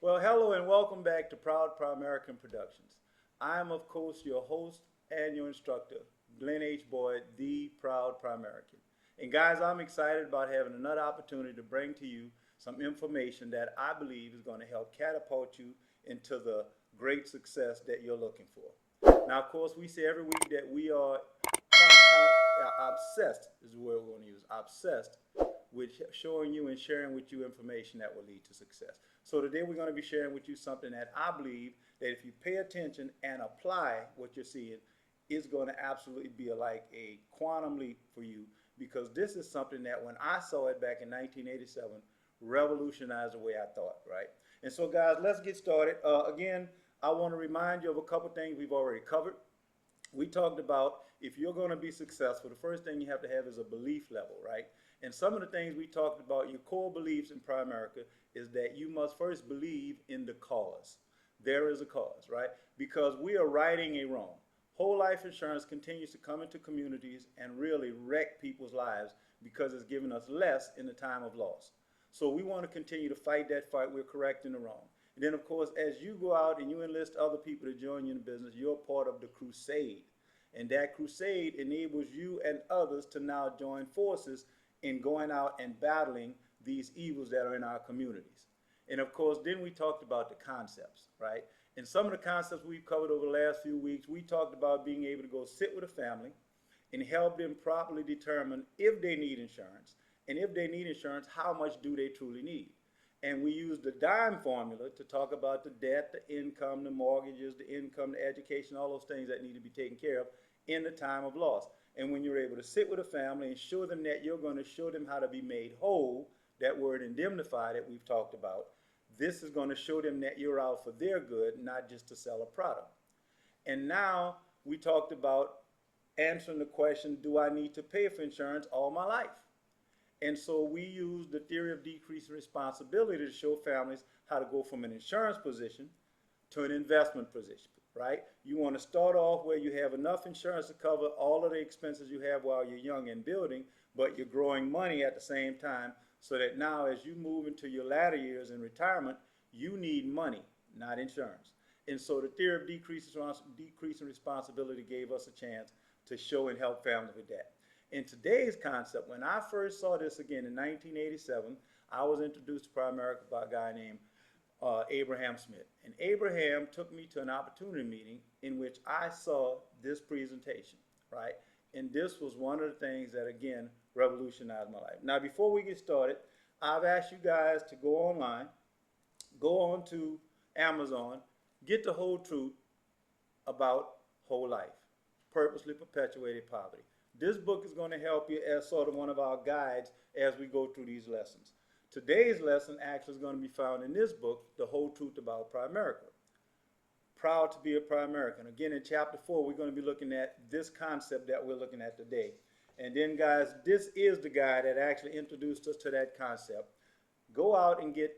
Well, hello and welcome back to Proud Primerican Productions. I am, of course, your host and your instructor, Glenn H. Boyd, the Proud Primerican. And guys, I'm excited about having another opportunity to bring to you some information that I believe is going to help catapult you into the great success that you're looking for. Now, of course, we say every week that we are obsessed, is the word we're going to use, obsessed with showing you and sharing with you information that will lead to success. So today we're going to be sharing with you something that I believe that if you pay attention and apply what you're seeing, it's going to absolutely be like a quantum leap for you, because this is something that when I saw it back in 1987, revolutionized the way I thought, right? And so guys, let's get started. Again, I want to remind you of a couple things we've already covered. We talked about if you're going to be successful, the first thing you have to have is a belief level, right? And some of the things we talked about, your core beliefs in Primerica, is that you must first believe in the cause. There is a cause, right? Because we are righting a wrong. Whole life insurance continues to come into communities and really wreck people's lives because it's giving us less in the time of loss. So we want to continue to fight that fight. We're correcting the wrong. And then, of course, as you go out and you enlist other people to join you in the business, you're part of the crusade. And that crusade enables you and others to now join forces in going out and battling these evils that are in our communities. And of course, then we talked about the concepts, right? And some of the concepts we've covered over the last few weeks, we talked about being able to go sit with a family and help them properly determine if they need insurance, and if they need insurance, how much do they truly need. And we used the DIME formula to talk about the debt, the income, the mortgages, the income, the education, all those things that need to be taken care of in the time of loss. And when you're able to sit with a family and show them that you're going to show them how to be made whole, that word indemnify that we've talked about, this is going to show them that you're out for their good, not just to sell a product. And now we talked about answering the question, do I need to pay for insurance all my life? And so we use the theory of decreasing responsibility to show families how to go from an insurance position to an investment position, right? You want to start off where you have enough insurance to cover all of the expenses you have while you're young and building, but you're growing money at the same time, so that now as you move into your latter years in retirement, you need money, not insurance. And so the theory of decreasing responsibility gave us a chance to show and help families with that. In today's concept, when I first saw this again in 1987, I was introduced to Primerica by a guy named Abraham Smith. And Abraham took me to an opportunity meeting in which I saw this presentation, right? And this was one of the things that, again, revolutionized my life. Now, before we get started, I've asked you guys to go online, go on to Amazon, get the whole truth about whole life, purposely perpetuated poverty. This book is going to help you as sort of one of our guides as we go through these lessons. Today's lesson actually is going to be found in this book, The Whole Truth About Primerica. Proud to be a Primerican. Again, in chapter 4, we're going to be looking at this concept that we're looking at today. And then, guys, this is the guy that actually introduced us to that concept. Go out and get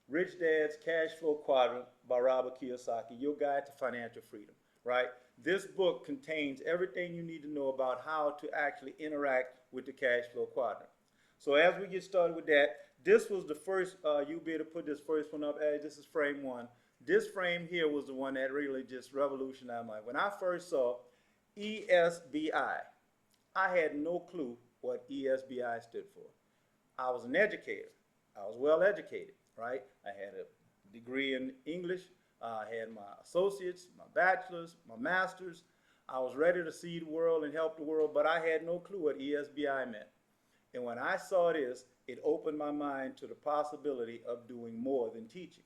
Rich Dad's Cash Flow Quadrant by Robert Kiyosaki, your guide to financial freedom, right? This book contains everything you need to know about how to actually interact with the cash flow quadrant. So as we get started with that, this was the first, you'll be able to put this first one up. This is frame 1. This frame here was the one that really just revolutionized my life. When I first saw ESBI, I had no clue what ESBI stood for. I was an educator. I was well educated, right? I had a degree in English. I had my associates, my bachelor's, my master's. I was ready to see the world and help the world, but I had no clue what ESBI meant. And when I saw this, it opened my mind to the possibility of doing more than teaching.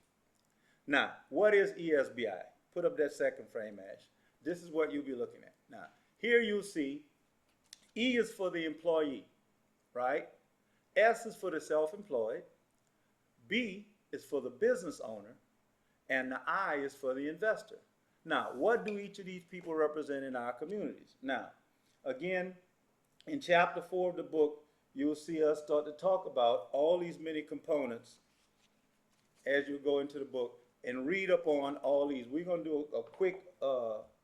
Now, what is ESBI? Put up that second frame, Ash. This is what you'll be looking at. Now, here you'll see E is for the employee, right? S is for the self-employed. B is for the business owner. And the I is for the investor. Now, what do each of these people represent in our communities? Now, again, in chapter 4 of the book, you'll see us start to talk about all these many components as you go into the book and read up on all these. We're going to do a quick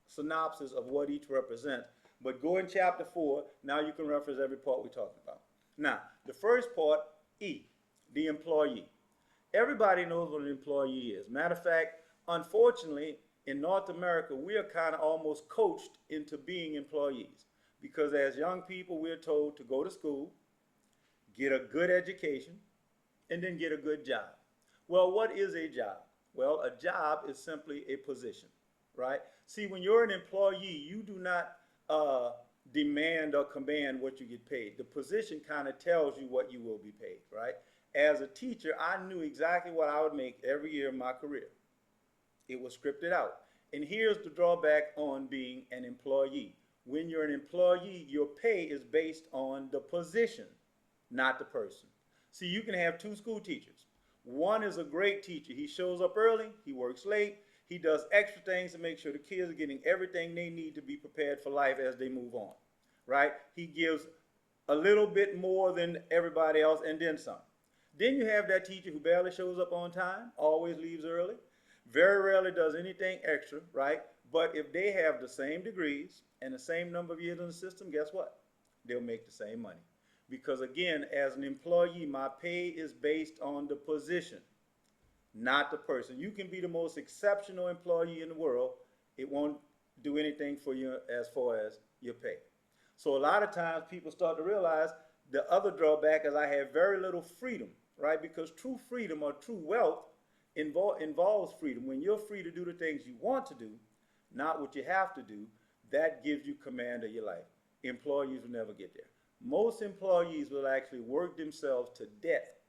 synopsis of what each represents, but go in chapter 4. Now you can reference every part we talked about. Now, the first part, E, the employee. Everybody knows what an employee is. Matter of fact, unfortunately, in North America, we are kind of almost coached into being employees because as young people, we're told to go to school, get a good education, and then get a good job. Well, what is a job? Well, a job is simply a position, right? See, when you're an employee, you do not demand or command what you get paid. The position kind of tells you what you will be paid, right? As a teacher, I knew exactly what I would make every year of my career. It was scripted out. And here's the drawback on being an employee. When you're an employee, your pay is based on the position, not the person. See, you can have two school teachers. One is a great teacher. He shows up early, he works late, he does extra things to make sure the kids are getting everything they need to be prepared for life as they move on, right? He gives a little bit more than everybody else and then some. Then you have that teacher who barely shows up on time, always leaves early, very rarely does anything extra, right? But if they have the same degrees and the same number of years in the system, guess what? They'll make the same money. Because again, as an employee, my pay is based on the position, not the person. You can be the most exceptional employee in the world. It won't do anything for you as far as your pay. So a lot of times people start to realize the other drawback is I have very little freedom, right? Because true freedom or true wealth involves freedom. When you're free to do the things you want to do, not what you have to do, that gives you command of your life. Employees will never get there. Most employees will actually work themselves to death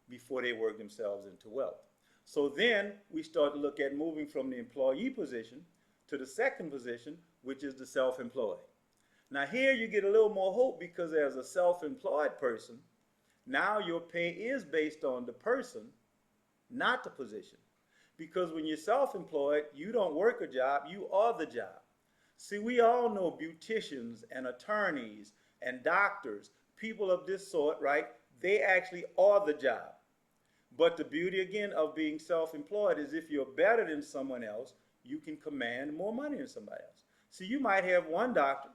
before they work themselves into wealth. So then we start to look at moving from the employee position to the second position, which is the self-employed. Now here you get a little more hope because as a self-employed person, now your pay is based on the person, not the position. Because when you're self-employed, you don't work a job, you are the job. See, we all know beauticians and attorneys and doctors, people of this sort, right? They actually are the job. But the beauty again of being self-employed is if you're better than someone else, you can command more money than somebody else. See, you might have one doctor,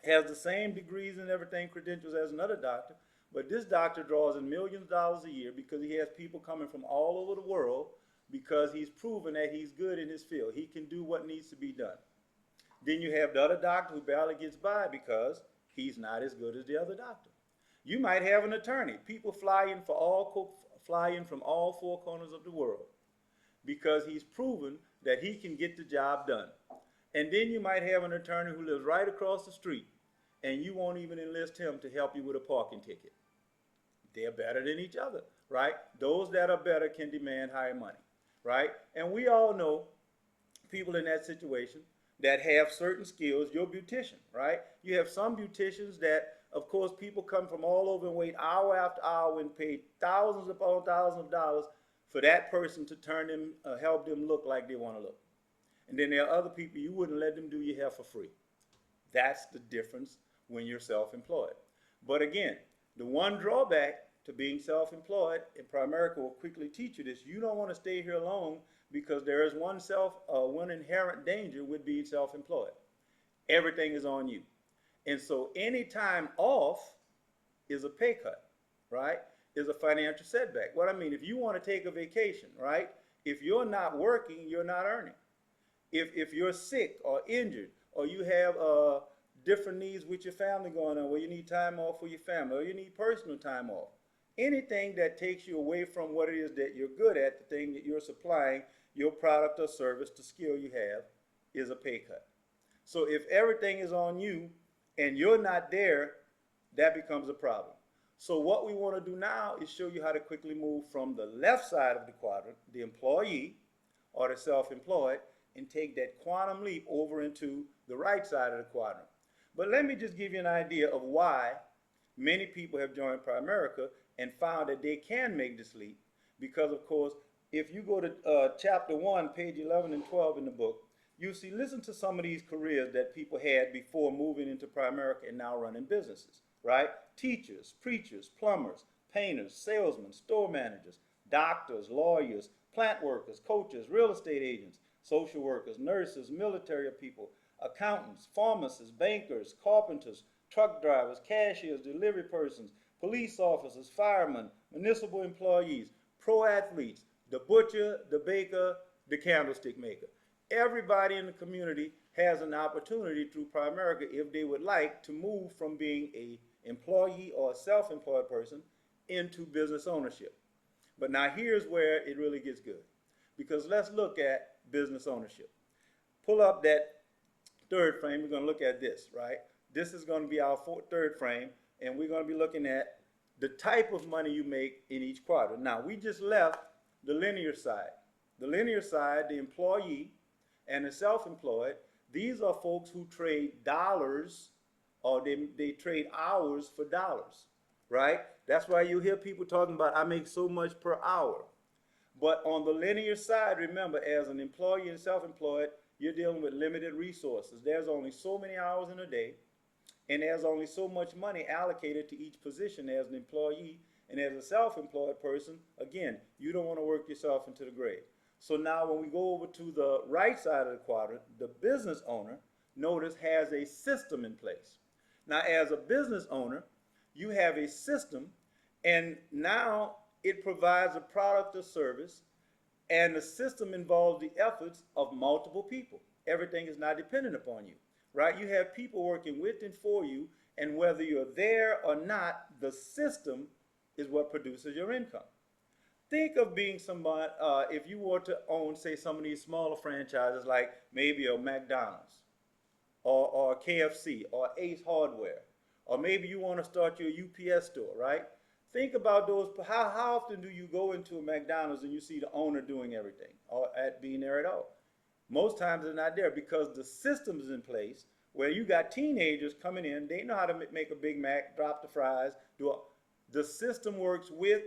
has the same degrees and everything, credentials as another doctor, but this doctor draws in millions of dollars a year because he has people coming from all over the world because he's proven that he's good in his field. He can do what needs to be done. Then you have the other doctor who barely gets by because he's not as good as the other doctor. You might have an attorney. People fly in from all four corners of the world because he's proven that he can get the job done. And then you might have an attorney who lives right across the street and you won't even enlist him to help you with a parking ticket. They're better than each other, right? Those that are better can demand higher money, right? And we all know people in that situation that have certain skills. You're a beautician, right? You have some beauticians that, of course, people come from all over and wait hour after hour and pay thousands upon thousands of dollars for that person to turn them, help them look like they want to look. And then there are other people you wouldn't let them do your hair for free. That's the difference when you're self-employed. But again, the one drawback to being self-employed, and Primerica will quickly teach you this, you don't want to stay here long because there is one inherent danger with being self-employed. Everything is on you. And so any time off is a pay cut, right? Is a financial setback. What I mean, if you want to take a vacation, right? If you're not working, you're not earning. If you're sick or injured or you have different needs with your family going on where you need time off for your family or you need personal time off, anything that takes you away from what it is that you're good at, the thing that you're supplying, your product or service, the skill you have, is a pay cut. So if everything is on you and you're not there, that becomes a problem. So what we want to do now is show you how to quickly move from the left side of the quadrant, the employee or the self-employed, and take that quantum leap over into the right side of the quadrant. But let me just give you an idea of why many people have joined Primerica and found that they can make this leap. Because, of course, if you go to chapter 1, page 11 and 12 in the book, you see, listen to some of these careers that people had before moving into Primerica and now running businesses, right? Teachers, preachers, plumbers, painters, salesmen, store managers, doctors, lawyers, plant workers, coaches, real estate agents, social workers, nurses, military people, accountants, pharmacists, bankers, carpenters, truck drivers, cashiers, delivery persons, police officers, firemen, municipal employees, pro athletes, the butcher, the baker, the candlestick maker. Everybody in the community has an opportunity through Primerica if they would like to move from being a employee or a self-employed person into business ownership. But now here's where it really gets good, because let's look at business ownership. Pull up that third frame. We're going to look at this, right? This is going to be our third frame, and we're going to be looking at the type of money you make in each quadrant. Now, we just left the linear side. The linear side, the employee and the self-employed, these are folks who trade dollars, or they trade hours for dollars, right? That's why you hear people talking about, I make so much per hour. But on the linear side, remember, as an employee and self-employed, you're dealing with limited resources. There's only so many hours in a day, and there's only so much money allocated to each position as an employee. And as a self-employed person, again, you don't want to work yourself into the grave. So now when we go over to the right side of the quadrant, the business owner, notice, has a system in place. Now, as a business owner, you have a system, and now it provides a product or service, and the system involves the efforts of multiple people. Everything is not dependent upon you, right? You have people working with and for you, and whether you're there or not, the system is what produces your income. Think of being somebody, if you were to own, say, some of these smaller franchises, like maybe a McDonald's or KFC or Ace Hardware, or maybe you want to start your UPS store, right? Think about those. How often do you go into a McDonald's and you see the owner doing everything or at being there at all? Most times they're not there because the system is in place where you got teenagers coming in. They know how to make a Big Mac, drop the fries. The system works with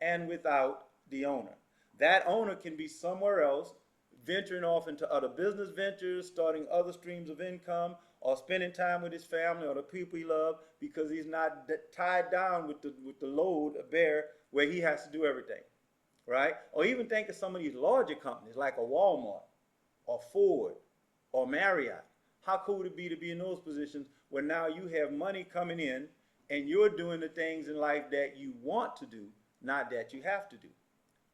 and without the owner. That owner can be somewhere else, venturing off into other business ventures, starting other streams of income, or spending time with his family or the people he loves, because he's not tied down with the load of bear where he has to do everything, right? Or even think of some of these larger companies like a Walmart or Ford or Marriott. How cool would it be to be in those positions where now you have money coming in and you're doing the things in life that you want to do, not that you have to do,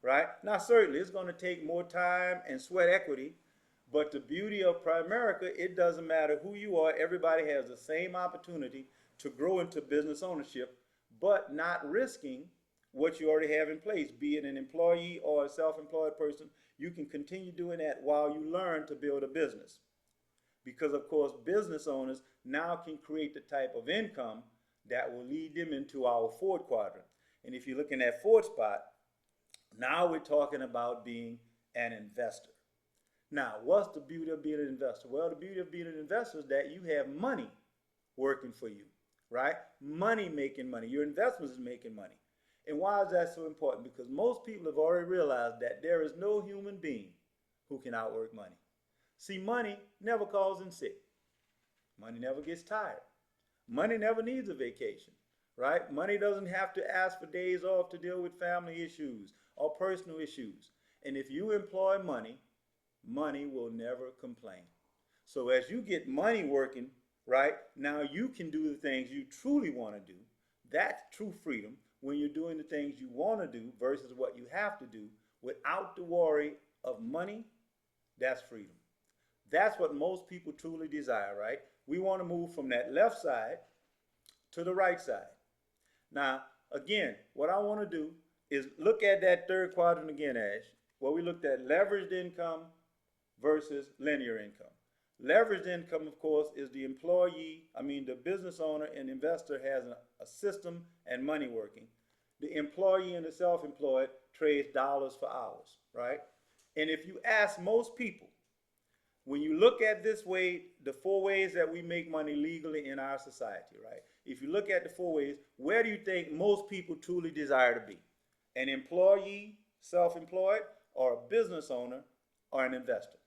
right? Now, certainly it's going to take more time and sweat equity, but the beauty of Primerica, it doesn't matter who you are. Everybody has the same opportunity to grow into business ownership, but not risking what you already have in place. Be it an employee or a self-employed person, you can continue doing that while you learn to build a business. Because, of course, business owners now can create the type of income that will lead them into our fourth quadrant. And if you're looking at fourth spot, now we're talking about being an investor. Now, what's the beauty of being an investor? Well, the beauty of being an investor is that you have money working for you, right? Money making money. Your investments is making money. And why is that so important? Because most people have already realized that there is no human being who can outwork money. See, money never calls in sick. Money never gets tired. Money never needs a vacation, right? Money doesn't have to ask for days off to deal with family issues or personal issues. And if you employ money, money will never complain. So as you get money working, right, now you can do the things you truly want to do. That's true freedom, when you're doing the things you want to do versus what you have to do without the worry of money. That's freedom. That's what most people truly desire, right? We want to move from that left side to the right side. Now, again, what I want to do is look at that third quadrant again, Ash, where we looked at leveraged income versus linear income. Leveraged income, of course, is the the business owner and investor has a system and money working. The employee and the self-employed trades dollars for hours, right? And if you ask most people, when you look at this way, the four ways that we make money legally in our society, right? If you look at the four ways, where do you think most people truly desire to be? An employee, self-employed, or a business owner, or an investor?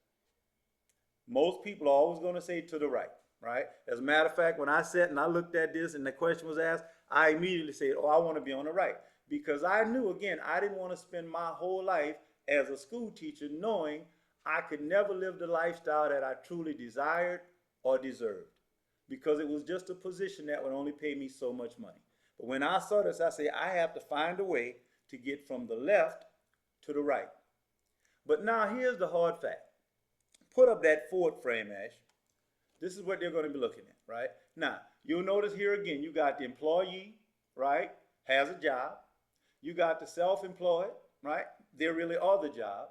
Most people are always going to say to the right, right? As a matter of fact, when I sat and I looked at this and the question was asked, I immediately said, oh, I want to be on the right. Because I knew, again, I didn't want to spend my whole life as a school teacher knowing I could never live the lifestyle that I truly desired or deserved, because it was just a position that would only pay me so much money. But when I saw this, I said, I have to find a way to get from the left to the right. But now here's the hard fact. Put up that forward frame, Ash. This is what they're going to be looking at, right? Now, you'll notice here again, you got the employee, right, has a job. You got the self-employed, right? They really are the job.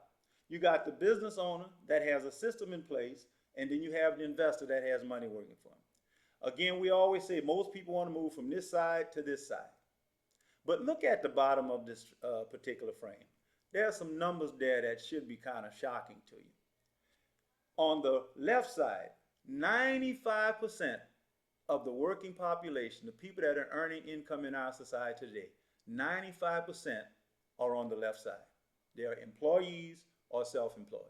You got the business owner that has a system in place, and then you have the investor that has money working for him. Again, we always say most people want to move from this side to this side. But look at the bottom of this particular frame. There are some numbers there that should be kind of shocking to you. On the left side, 95% of the working population, the people that are earning income in our society today, 95% are on the left side. They are employees or self-employed.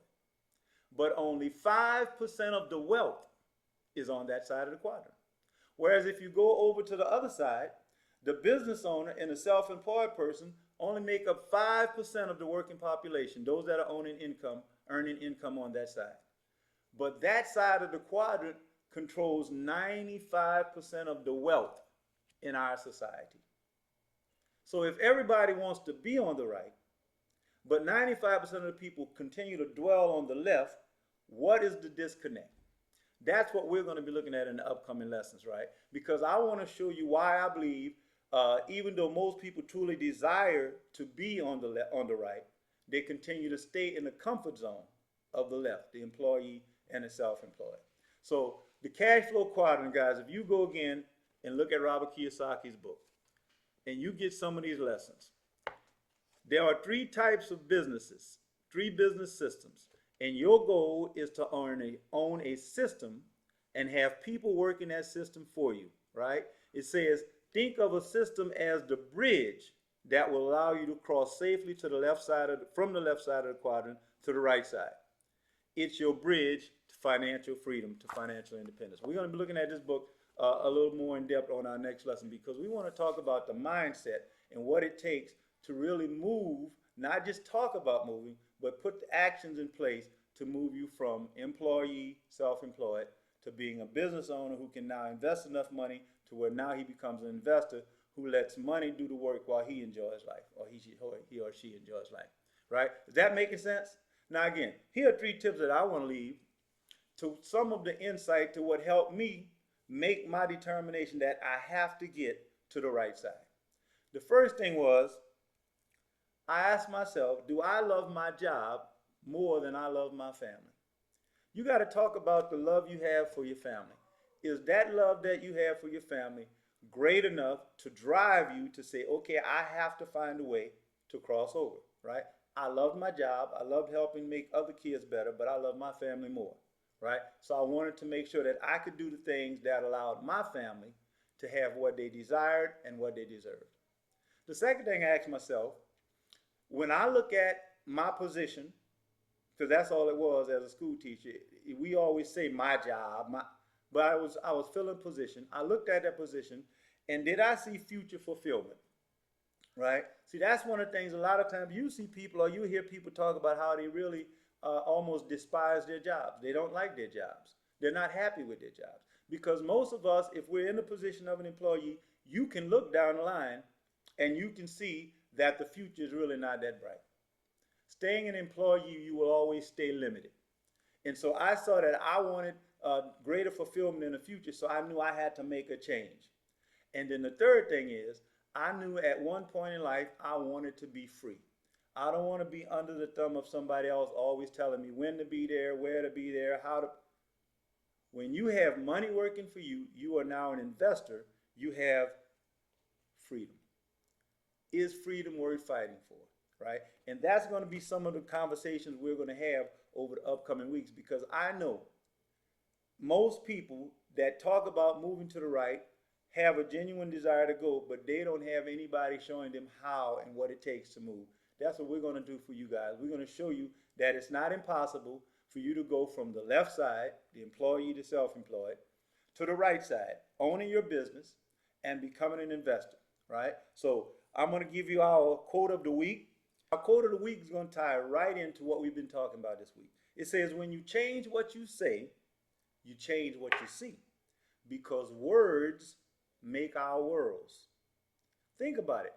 But only 5% of the wealth is on that side of the quadrant. Whereas if you go over to the other side, the business owner and the self-employed person only make up 5% of the working population, those that are earning income on that side. But that side of the quadrant controls 95% of the wealth in our society. So if everybody wants to be on the right, but 95% of the people continue to dwell on the left, what is the disconnect? That's what we're going to be looking at in the upcoming lessons, right? Because I want to show you why I believe, even though most people truly desire to be on the right, they continue to stay in the comfort zone of the left, the employee and the self-employed. So the cash flow quadrant, guys, if you go again and look at Robert Kiyosaki's book, and you get some of these lessons, there are three types of businesses, three business systems, and your goal is to own a system and have people working that system for you, right? It says, think of a system as the bridge that will allow you to cross safely to the left side from the left side of the quadrant to the right side. It's your bridge to financial freedom, to financial independence. We're going to be looking at this book a little more in depth on our next lesson because we want to talk about the mindset and what it takes to really move, not just talk about moving, but put the actions in place to move you from employee, self-employed, to being a business owner who can now invest enough money to where now he becomes an investor who lets money do the work while he enjoys life, or he or she enjoys life, right? Is that making sense? Now again, here are three tips that I want to leave to some of the insight to what helped me make my determination that I have to get to the right side. The first thing was, I asked myself, do I love my job more than I love my family? You got to talk about the love you have for your family. Is that love that you have for your family great enough to drive you to say, okay, I have to find a way to cross over, right? I love my job. I loved helping make other kids better, but I love my family more, right? So I wanted to make sure that I could do the things that allowed my family to have what they desired and what they deserved. The second thing I asked myself, when I look at my position, because that's all it was as a school teacher, we always say my job, but I was filling position. I looked at that position, and did I see future fulfillment? Right? See, that's one of the things. A lot of times you see people or you hear people talk about how they really almost despise their jobs. They don't like their jobs. They're not happy with their jobs. Because most of us, if we're in the position of an employee, you can look down the line and you can see that the future is really not that bright. Staying an employee, you will always stay limited. And so I saw that I wanted greater fulfillment in the future, so I knew I had to make a change. And then the third thing is, I knew at one point in life I wanted to be free. I don't want to be under the thumb of somebody else always telling me when to be there, where to be there, how to. When you have money working for you, you are now an investor. You have freedom. Is freedom worth fighting for, right? And that's going to be some of the conversations we're going to have over the upcoming weeks, because I know most people that talk about moving to the right have a genuine desire to go, but they don't have anybody showing them how and what it takes to move. That's what we're going to do for you guys. We're going to show you that it's not impossible for you to go from the left side, the employee to self-employed, to the right side, owning your business and becoming an investor, right? So I'm going to give you our quote of the week. Our quote of the week is going to tie right into what we've been talking about this week. It says, when you change what you say, you change what you see, because words make our worlds. Think about it.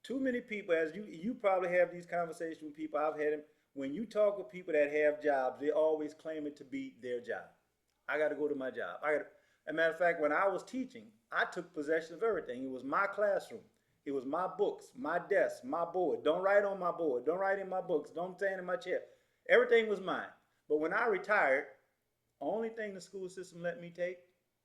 Too many people, as you probably have these conversations with people, I've had them. When you talk with people that have jobs, they always claim it to be their job. I got to go to my job. As a matter of fact, when I was teaching, I took possession of everything. It was my classroom. It was my books, my desk, my board. Don't write on my board. Don't write in my books. Don't stand in my chair. Everything was mine. But when I retired, only thing the school system let me take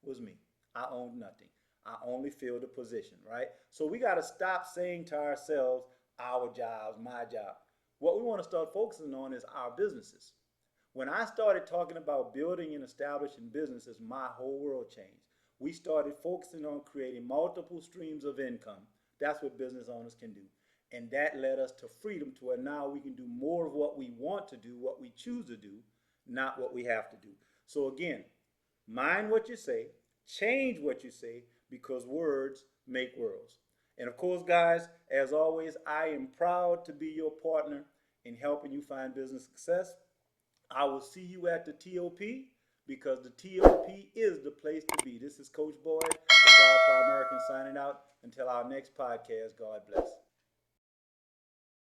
was me. I owned nothing. I only filled a position, right? So we got to stop saying to ourselves, our jobs, my job. What we want to start focusing on is our businesses. When I started talking about building and establishing businesses, my whole world changed. We started focusing on creating multiple streams of income. That's what business owners can do. And that led us to freedom, to where now we can do more of what we want to do, what we choose to do, not what we have to do. So again, mind what you say, change what you say, because words make worlds. And of course, guys, as always, I am proud to be your partner in helping you find business success. I will see you at the TOP, because the TOP is the place to be. This is Coach Boyd, the Proud Primerican, signing out. Until our next podcast, God bless.